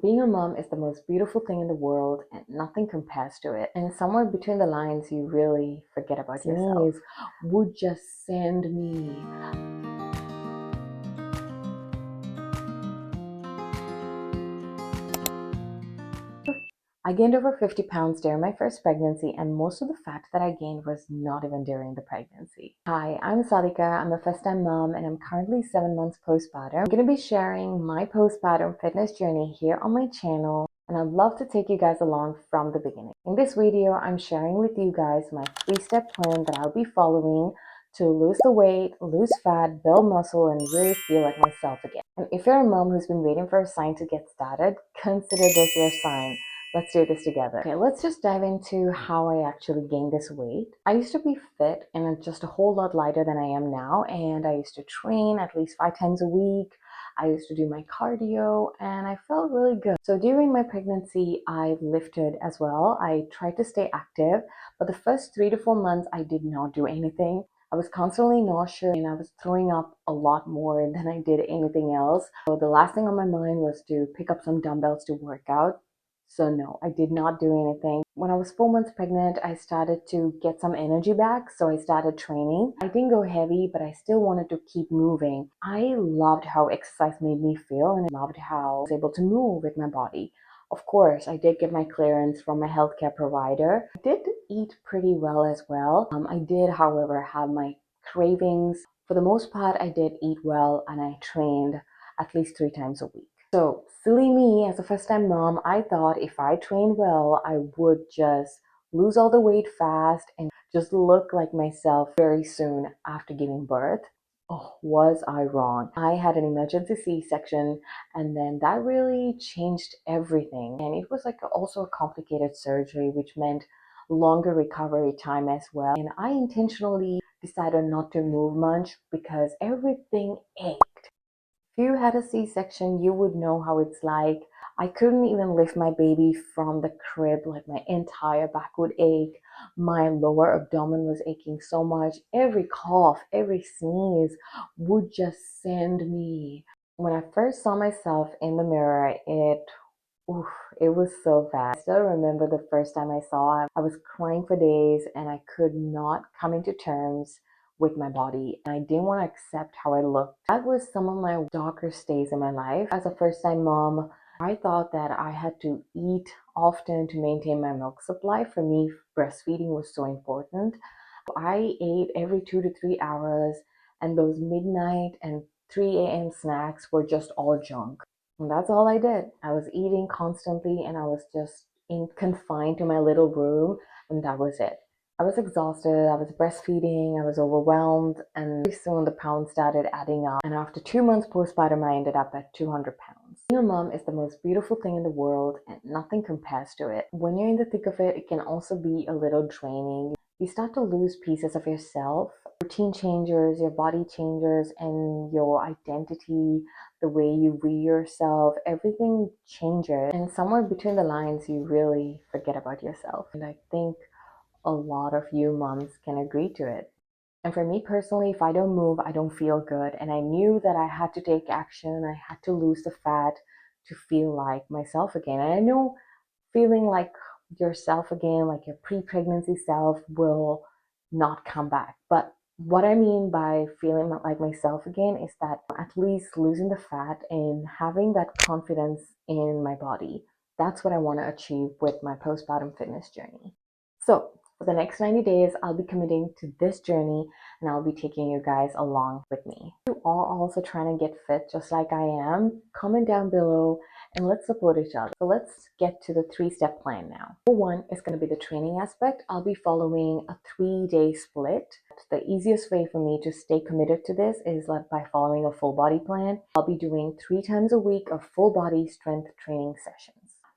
Being a mom is the most beautiful thing in the world and nothing compares to it. And somewhere between the lines, you really forget about yourself. Would just send me. I gained over 50 pounds during my first pregnancy, and most of the fat that I gained was not even during the pregnancy. Hi, I'm Sadika. I'm a first-time mom, and I'm currently 7 months postpartum. I'm going to be sharing my postpartum fitness journey here on my channel, and I'd love to take you guys along from the beginning. In this video, I'm sharing with you guys my 3-step plan that I'll be following to lose the weight, lose fat, build muscle, and really feel like myself again. And if you're a mom who's been waiting for a sign to get started, consider this your sign. Let's do this together. Okay, let's just dive into how I actually gained this weight. I used to be fit and just a whole lot lighter than I am now, and I used to train at least 5 times a week. I used to do my cardio and I felt really good. So during my pregnancy, I lifted as well. I tried to stay active, but the first 3 to 4 months, I did not do anything. I was constantly nauseous and I was throwing up a lot more than I did anything else. So the last thing on my mind was to pick up some dumbbells to work out. So no, I did not do anything. When I was 4 months pregnant, I started to get some energy back, so I started training. I didn't go heavy, but I still wanted to keep moving. I loved how exercise made me feel, and I loved how I was able to move with my body. Of course, I did get my clearance from my healthcare provider. I did eat pretty well as well. I did, however, have my cravings. For the most part, I did eat well, and I trained at least 3 times a week. So silly me, as a first-time mom, I thought if I trained well, I would just lose all the weight fast and just look like myself very soon after giving birth. Oh, was I wrong? I had an emergency C-section, and then that really changed everything. And it was like also a complicated surgery, which meant longer recovery time as well. And I intentionally decided not to move much because everything ached. If you had a C-section, you would know how it's like. I couldn't even lift my baby from the crib, like my entire back would ache. My lower abdomen was aching so much. Every cough, every sneeze would just send me. When I first saw myself in the mirror, oof, it was so bad. I still remember the first time I saw it. I was crying for days and I could not come into terms with my body, and I didn't want to accept how I looked. That was some of my darkest days in my life. As a first-time mom, I thought that I had to eat often to maintain my milk supply. For me, breastfeeding was so important. I ate every 2 to 3 hours, and those midnight and 3 a.m. snacks were just all junk. And that's all I did. I was eating constantly and I was just confined to my little room, and that was it. I was exhausted, I was breastfeeding, I was overwhelmed, and pretty soon the pounds started adding up. And after 2 months postpartum, I ended up at 200 pounds. Being a mom is the most beautiful thing in the world and nothing compares to it. When you're in the thick of it, it can also be a little draining. You start to lose pieces of yourself. Routine changes, your body changes, and your identity, the way you view yourself, everything changes. And somewhere between the lines, you really forget about yourself. And I think a lot of you moms can agree to it. And for me personally, if I don't move, I don't feel good. And I knew that I had to take action. I had to lose the fat to feel like myself again. And I know feeling like yourself again, like your pre-pregnancy self, will not come back. But what I mean by feeling like myself again is that at least losing the fat and having that confidence in my body. That's what I want to achieve with my postpartum fitness journey. So for the next 90 days, I'll be committing to this journey and I'll be taking you guys along with me. If you are also trying to get fit just like I am, comment down below and let's support each other. So let's get to the 3-step plan now. Number 1 is going to be the training aspect. I'll be following a 3-day split. The easiest way for me to stay committed to this is by following a full body plan. I'll be doing 3 times a week of full body strength training sessions.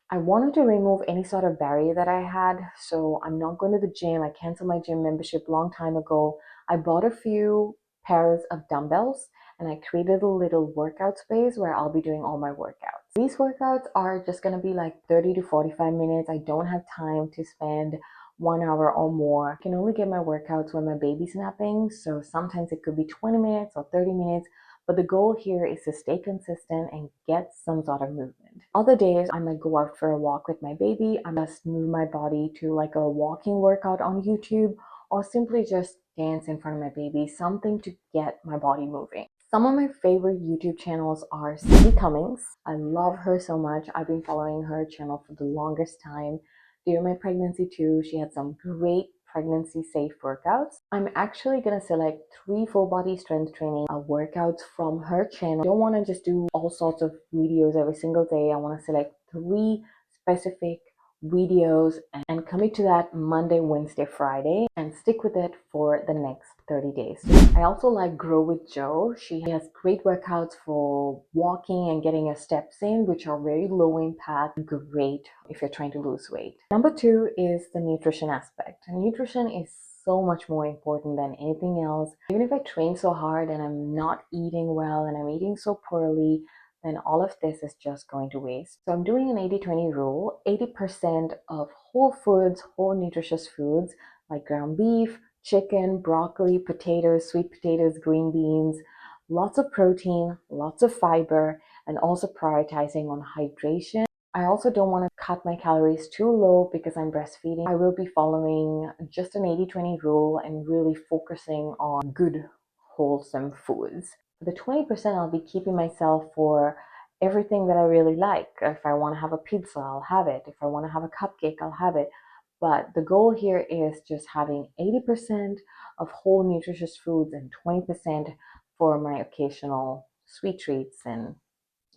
I wanted to remove any sort of barrier that I had, so I'm not going to the gym. I canceled my gym membership long time ago. I bought a few pairs of dumbbells and I created a little workout space where I'll be doing all my workouts. These workouts are just going to be like 30 to 45 minutes. I don't have time to spend 1 hour or more. I can only get my workouts when my baby's napping, so sometimes it could be 20 minutes or 30 minutes, but the goal here is to stay consistent and get some sort of movement. Other days, I might go out for a walk with my baby. I must move my body to like a walking workout on YouTube, or simply just dance in front of my baby, something to get my body moving. Some of my favorite YouTube channels are Sydneycummings. I love her so much. I've been following her channel for the longest time. During my pregnancy too, she had some great pregnancy safe workouts. I'm actually gonna select 3 full body strength training workouts from her channel. I don't want to just do all sorts of videos every single day. I want to select 3 specific videos and commit to that Monday, Wednesday, Friday, and stick with it for the next 30 days. I also like growwithjo. She has great workouts for walking and getting your steps in, which are very low impact, great if you're trying to lose weight. Number 2 is the nutrition aspect. Nutrition is so much more important than anything else. Even if I train so hard and I'm not eating well and I'm eating so poorly, then all of this is just going to waste. So I'm doing an 80-20 rule. 80% of whole foods, whole nutritious foods like ground beef, chicken, broccoli, potatoes, sweet potatoes, green beans, lots of protein, lots of fiber, and also prioritizing on hydration. I also don't want to cut my calories too low because I'm breastfeeding. I will be following just an 80-20 rule and really focusing on good, wholesome foods. For the 20%, I'll be keeping myself for everything that I really like. If I want to have a pizza, I'll have it. If I want to have a cupcake, I'll have it. But the goal here is just having 80% of whole nutritious foods and 20% for my occasional sweet treats and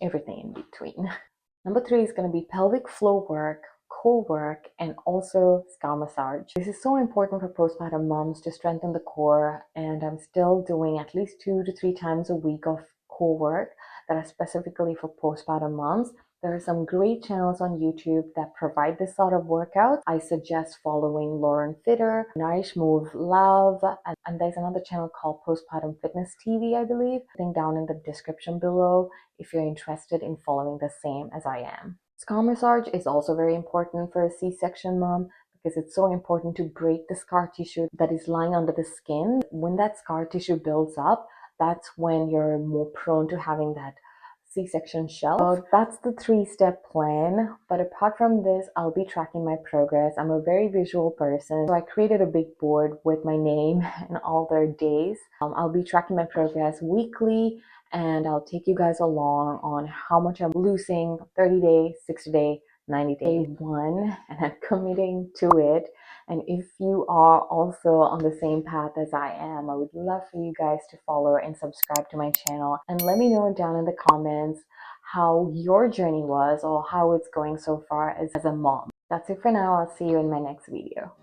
everything in between. Number 3 is going to be pelvic floor work, core work, and also scalp massage. This is so important for postpartum moms to strengthen the core, and I'm still doing at least 2 to 3 times a week of core work that are specifically for postpartum moms. There are some great channels on YouTube that provide this sort of workout. I suggest following Lauren Fitter, Nourish Move Love, and there's another channel called Postpartum Fitness TV, I believe. Link down in the description below if you're interested in following the same as I am. Scalp massage is also very important for a C-section mom because it's so important to break the scar tissue that is lying under the skin. When that scar tissue builds up, that's when you're more prone to having that C-section shelf. So that's the 3-step plan. But apart from this, I'll be tracking my progress. I'm a very visual person, so I created a big board with my name and all their days. I'll be tracking my progress weekly, and I'll take you guys along on how much I'm losing 30 days, 60 days, 90 day 1, and I'm committing to it. And if you are also on the same path as I am, I would love for you guys to follow and subscribe to my channel and let me know down in the comments how your journey was or how it's going so far as a mom. That's it for now. I'll see you in my next video.